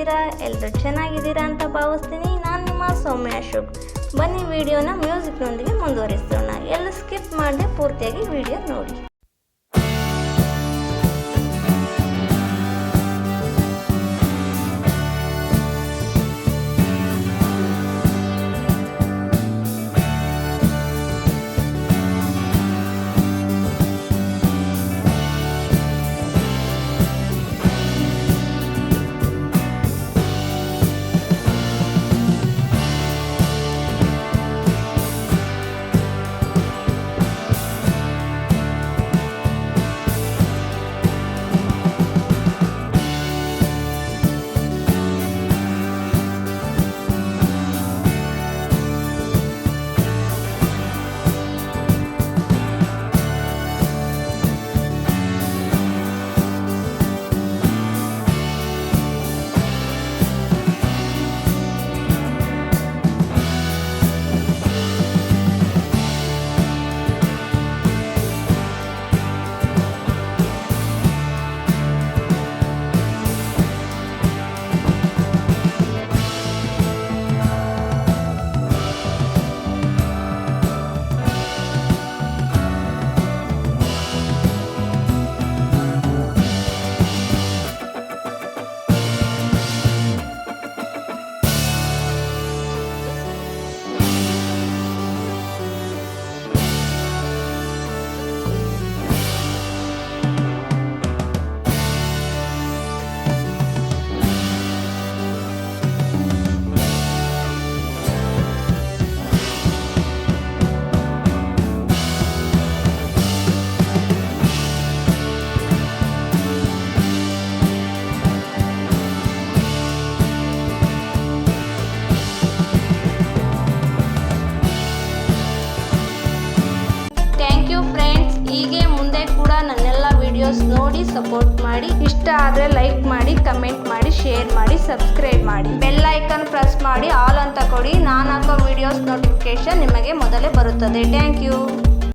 ಹೇಗಿದ್ದೀರಾ? ಎಲ್ಲರೂ ಚೆನ್ನಾಗಿದ್ದೀರಾ ಅಂತ ಭಾವಿಸ್ತೀನಿ. ನಾನು ನಿಮ್ಮ ಸೌಮ್ಯ ಅಶೋಕ್. ಬನ್ನಿ ವಿಡಿಯೋನ ಮ್ಯೂಸಿಕ್ನೊಂದಿಗೆ ಮುಂದುವರಿಸೋಣ. ಎಲ್ಲ ಸ್ಕಿಪ್ ಮಾಡದೆ ಪೂರ್ತಿಯಾಗಿ ವಿಡಿಯೋ ನೋಡಿ. ಹೀಗೆ ಮುಂದೆ ಕೂಡ ನನ್ನೆಲ್ಲ ವಿಡಿಯೋಸ್ ನೋಡಿ ಸಪೋರ್ಟ್ ಮಾಡಿ. ಇಷ್ಟ ಆದರೆ ಲೈಕ್ ಮಾಡಿ, ಕಮೆಂಟ್ ಮಾಡಿ, ಶೇರ್ ಮಾಡಿ, ಸಬ್ಸ್ಕ್ರೈಬ್ ಮಾಡಿ, ಬೆಲ್ ಐಕಾನ್ ಪ್ರೆಸ್ ಮಾಡಿ ಆಲ್ ಅಂತ ಕೊಡಿ. ನಾನು ಹಾಕೋ ವಿಡಿಯೋಸ್ ನೋಟಿಫಿಕೇಶನ್ ನಿಮಗೆ ಮೊದಲೇ ಬರುತ್ತದೆ. Thank you.